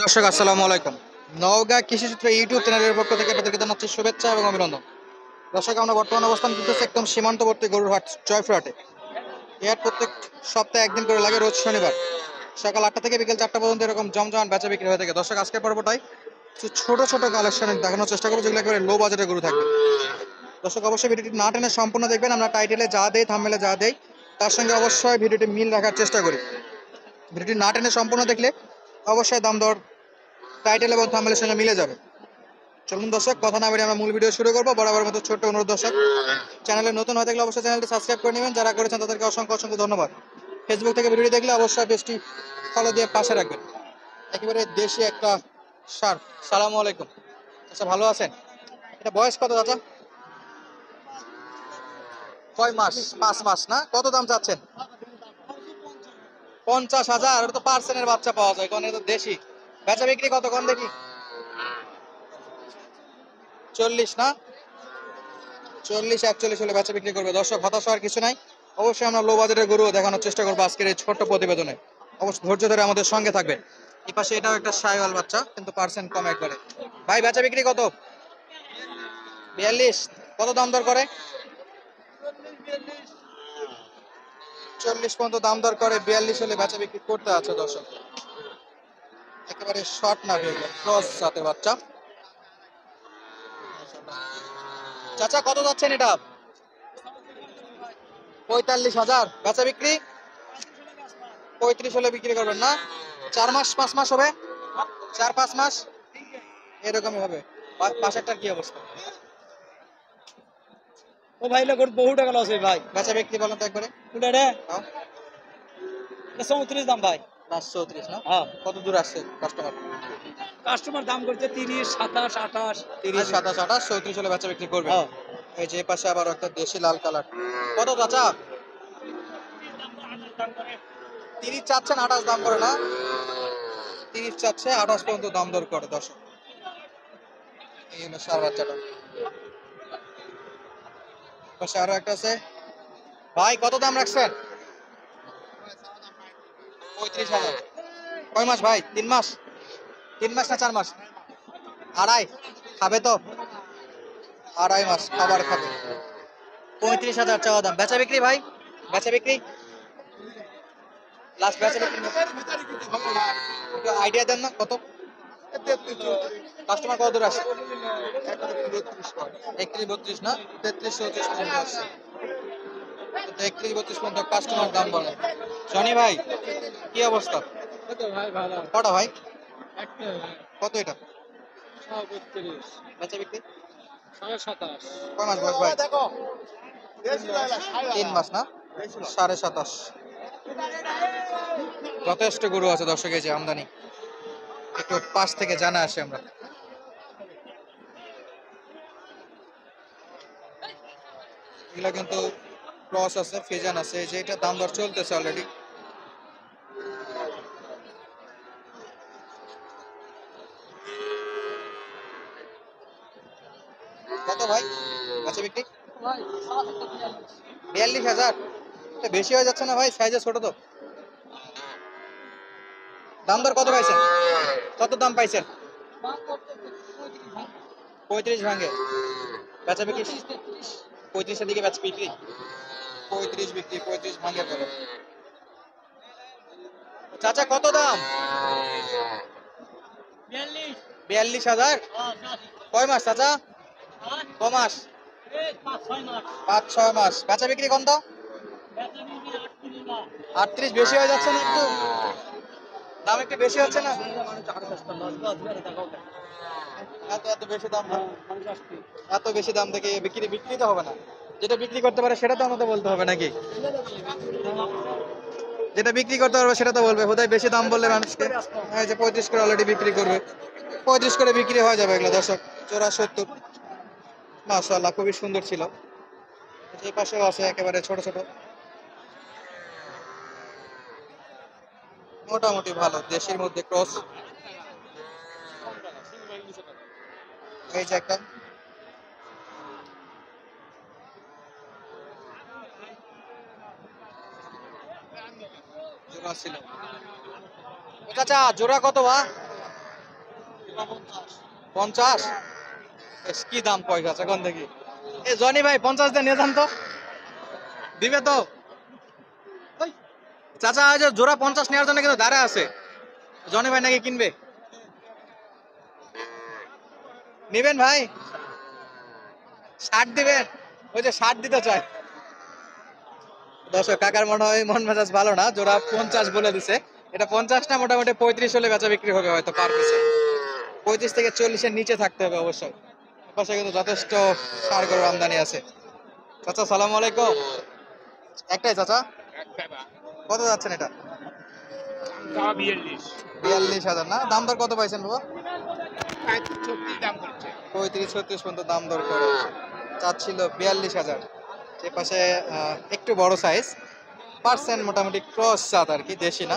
দর্শক আসসালামু আলাইকুম। নওগাঁ কৃষিচিত্র ইউটিউব চ্যানেলের পক্ষ থেকে আপনাদেরকে জানাচ্ছি শুভেচ্ছা এবং অভিনন্দন। দর্শক, আমরা বর্তমানে অবস্থান করতেছি একদম সীমান্তবর্তী গরুর হাট জয়পুরহাটে। এই হাট প্রত্যেক সপ্তাহে একদিন করে লাগে, রোজ শনিবার সকাল 8টা থেকে বিকেল 4টা পর্যন্ত এরকম জমজমান বেচা বিক্রি হয়ে থাকে। দর্শক, আজকের পর্বটাই কিছু ছোট ছোট কালেকশন দেখানোর চেষ্টা করবো, যেগুলো একেবারে লো বাজেটের গরু থাকবে। দর্শক, অবশ্যই ভিডিওটি না টেনে সম্পূর্ণ দেখবেন। আমরা টাইটেলে যা দেই, থাম্বনেলে যা দেই, তার সঙ্গে অবশ্যই ভিডিওটি মিল রাখার চেষ্টা করি। ভিডিওটি না টেনে সম্পূর্ণ দেখলে অবশ্যই দাম দর টাইটেল এবং থাম্বনেলের সঙ্গে মিলে যাবে। চলুন দর্শক, কথা না বেরিয়ে আমরা মূল ভিডিও শুরু করবো। বরাবর মতো ছোট্ট অনুরোধ, দর্শক চ্যানেলে নতুন হয়ে থাকলে অবশ্যই চ্যানেলটি সাবস্ক্রাইব করে নেবেন। যারা করেছেন তাদেরকে অসংখ্য অসংখ্য ধন্যবাদ। ফেসবুক থেকে ভিডিও দেখলে অবশ্যই পেজটি ফলো দিয়ে পাশে রাখবেন। একেবারে দেশি একটা সার। সালামু আলাইকুম। আচ্ছা, ভালো আছেন? এটা বয়স কত চাচা? কয় মাস? 5 মাস না? কত দাম চাচ্ছেন? 50,000? ওটা তো পার্সেন্টের বাচ্চা পাওয়া যায়, কারণ এটা তো দেশি। বেচা বিক্রি কত কম দেখি? 40 না? 40-41 হলে বেচা বিক্রি করবে। দর্শক, হতাশ হওয়ার কিছু নাই। অবশ্যই আমরা লো বাজেটের গরু দেখানোর চেষ্টা করবো আজকের এই ছোট্ট প্রতিবেদনে। অবশ্যই ধৈর্য ধরে আমাদের সঙ্গে থাকবে। এই পাশে এটাও একটা সাইওয়াল বাচ্চা, কিন্তু পার্সেন্ট কম একবারে। ভাই, বেচা বিক্রি কত? 42? কত দাম দর করে? 40 পর্যন্ত দাম দর করে, 42 হলে বেচা বিক্রি করতে আছে। দর্শক, একেবারে শর্ট না ভেবে ক্রস জাতের বাচ্চা। চাচা, কত যাচ্ছেন এটা? 45,000? বেচা বিক্রি 35 হলে বিক্রি করবেন না? 4 মাস 5 মাস হবে? 4-5 মাস এরকমই হবে। পাশেরটার কি অবস্থা? ও ভাই লোক বহু টাকা লস হয় ভাই। বেচা বিক্রি বলেন তো একবারে। ওটা রে হ্যাঁ, 34 দাম ভাই। 534 না? হ্যাঁ, কত দূর আসছে কাস্টমার? কাস্টমার দাম করছে 30, 27, 28। 30, 27, 28, 34 হলে বেচা বিক্রি করবে। হ্যাঁ, এই যে পাশে আবার একটা দেশি লাল কালার। কত চাচা? 30 চাচ্ছেন, 28 দাম করে না? 30 চাচ্ছে, 28 পর্যন্ত দাম দর করে। দর্শক, এই হলো সার বাচ্চাটা। পাশে আরো একটা আছে। ভাই, কত দাম রাখছেন? 35,000? কয় মাস ভাই? 3 মাস? 3 মাস না 4 মাস? আড়াই? খাবে তো? 2.5 মাস খাবার খাবে। 35,000 চাওয়া দাম। বেচা বিক্রি ভাই? বেচা বিক্রি লাস্ট বেচা বিক্রি আইডিয়া দেন না কত? কাস্টমার কত দূর আসে? 31-32 না? 33-34 পর্যন্ত আসছে। 31-32 পর্যন্ত কাস্টমার দাম বলে। জনি ভাই, কি অবস্থা? ভাই ভালো। কটা ভাই? একটা কত এটা? 32, বেচা বিক্রি 27। কয় মাস বয়স ভাই? 3 মাস না? 27.5। যথেষ্ট গরু আছে দর্শক, এই যে আমদানি। একটু পাশ থেকে জানা আসে আমরা। এগুলা কিন্তু ক্রস আছে, ফিজান আছে। এই যে এটা দাম দর চলতেছে অলরেডি। কত ভাই বেচা বিক্রি? 42,000? বেশি হয়ে যাচ্ছে না ভাই? সাইজে ছোট তো। দাম দর কত পাইছেন? কত দাম পাইছেন? 35 ভাঙে বেচা বিক্রি? 35-এর দিকে বেচা বিক্রি? 35 বিক্রি, 35 ভাঙে পড়ে। চাচা, কত দাম? 42,000? কয় মাস চাচা? ক মাস? 5-6 মাস। বেচা বিক্রি কত? 38? বেশি হয়ে যাচ্ছে না একটু? দাম একটু বেশি হচ্ছে না? এত এত বেশি দাম না? এত বেশি দাম থেকে বিক্রি তো হবে না। যেটা বিক্রি করতে পারে সেটা তো আমাদের বলতে হবে নাকি? যেটা বিক্রি করতে পারবে সেটা তো বলবে। বোধহয় বেশি দাম বললে মানুষকে, এই যে 35 করে অলরেডি বিক্রি করবে। 35 করে বিক্রি হয়ে যাবে এগুলো। দর্শক, জোড়া 70। মাশাআল্লাহ, খুবই সুন্দর ছিল। এই পাশেও আছে একেবারে ছোট ছোট, মোটামুটি ভালো দেশের মধ্যে ক্রস। এই যে একটা জোড়া ছিল। ও চাচা, জোড়া কত বা? 50? এস কি দাম পয়সা আছে কোন দেখি। এ জনি ভাই 50 দিয়ে নিয়ে যান তো, দিবে তো? ওই, চাচা আজ জোড়া 50 নেওয়ার জন্য কিন্তু দাঁড়া আছে। জনি ভাই নাকি কিনবে? নিবেন ভাই? 60 দিবেন? ওই যে 60 দিতে চায়। দর্শক কাকার মনে হয় মন মেজাজ ভালো না, জোড়া 50 বলে দিছে। এটা 50 না, মোটামুটি 35 হলে বেচা বিক্রি হবে হয়তো পার পিসে। 35 থেকে 40 এর নিচে থাকতে হবে অবশ্যই। পাশে কিন্তু যথেষ্ট ষাঁড় গরুর আমদানি আছে। চাচা সালাম আলাইকুম। একটাই চাচা? কত যাচ্ছেন এটা? 42,000 না? দাম দর কত পাইছেন বাবা? 35-36 পর্যন্ত দাম দর করে চাচ্ছিল 42,000। সে পাশে একটু বড় সাইজ, পার্সেন্ট মোটামুটি ক্রস জাত আর কি, দেশি না,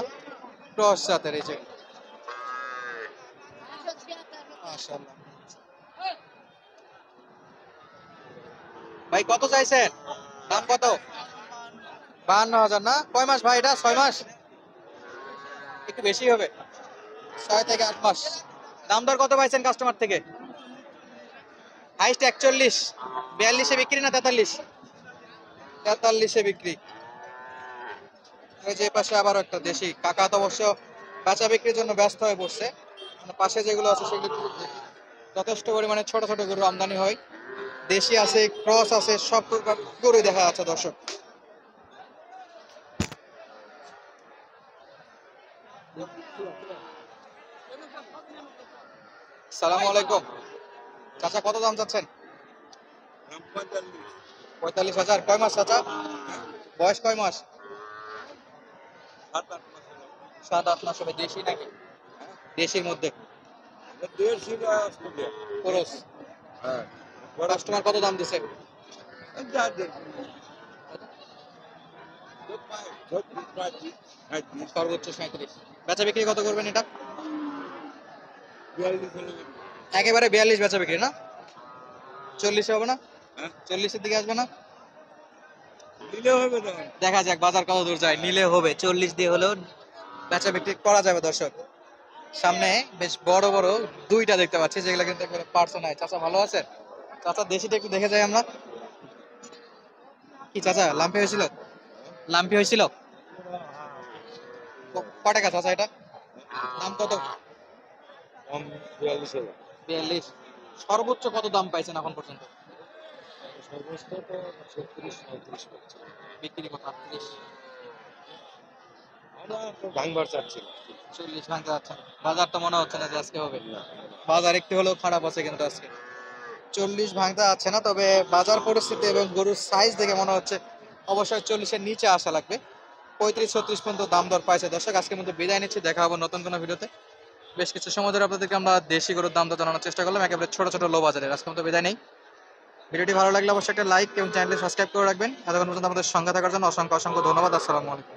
ক্রস জাতের। এই যে মাশাআল্লাহ। ভাই কত চাইছেন? দাম কত? 52,000 না? কয় মাস ভাই এটা? 6 মাস? একটু বেশি হবে, 6 থেকে 8 মাস। দাম দর কত পাইছেন কাস্টমার থেকে? হাইস্ট 41। 42-এ বিক্রি না 43? 43-এ বিক্রি। ওই যে পাশে আবার একটা দেশি কাকা, তো অবশ্য বেচা বিক্রির জন্য ব্যস্ত হয়ে পড়ছে। মানে পাশে যেগুলো আছে সেগুলো একটু দেখি। যথেষ্ট পরিমাণে ছোট ছোট গরু আমদানি হয়, দেশি আছে, ক্রস আছে, সব প্রকার গরু দেখা যাচ্ছে দর্শক। সালাম আলাইকুম। চাচা কত দাম চাচ্ছেন? 45,000। কয় মাস চাচা? বয়স কয় মাস? 7-8 মাস হবে। দেশি নাকি? দেশির মধ্যে খরচ। কাস্টমার কত দাম দিছে? সর্বোচ্চ 37। বেচা বিক্রি কত করবেন এটা? একেবারে 42 বেচা বিক্রি না? 40 হবে না? 40-এর দিকে আসবে না? দেখা যাক বাজার কত দূর যায়, নিলে হবে। 40 দিয়ে হলেও বেচা বিক্রি করা যাবে দর্শক। সামনে বেশ বড় বড় দুইটা দেখতে পাচ্ছি, যেগুলো কিন্তু একবারে পার্সন হয়। চাচা ভালো আছে? চাচা দেশিটা একটু দেখে যাই আমরা। কি চাচা লাম্পি হয়েছিল? লাম্পি হয়েছিল? কয় টাকা চাচা এটা? দাম কত? 42। সর্বোচ্চ কত দাম পাইছেন এখন পর্যন্ত? বিক্রি কত? 38। ভাঙবার চাচ্ছিল 40 ভাঙতে যাচ্ছেন। বাজার তো মনে হচ্ছে না যে আজকে হবে। বাজার একটু হলেও খারাপ আছে কিন্তু আজকে। 40 ভাঙতে যাচ্ছে না, তবে বাজার পরিস্থিতি এবং গরুর সাইজ দেখে মনে হচ্ছে অবশ্যই 40-এর নিচে আসা লাগবে। 35-36 পর্যন্ত দাম দর পাইছে দর্শক। আজকের মধ্যে বিদায় নিচ্ছি, দেখা হবে নতুন কোনো ভিডিওতে। বেশ কিছু সময় ধরে আপনাদেরকে আমরা দেশি গরুর দাম দর জানানোর চেষ্টা করলাম, একেবারে ছোট ছোট লো বাজারের। আজকের মতো বিদায় নেই। ভিডিওটি ভালো লাগলে অবশ্যই একটা লাইক এবং চ্যানেলটি সাবস্ক্রাইব করে রাখবেন। এতক্ষণ পর্যন্ত আমাদের সঙ্গে থাকার জন্য অসংখ্য অসংখ্য ধন্যবাদ। আসসালামু আলাইকুম।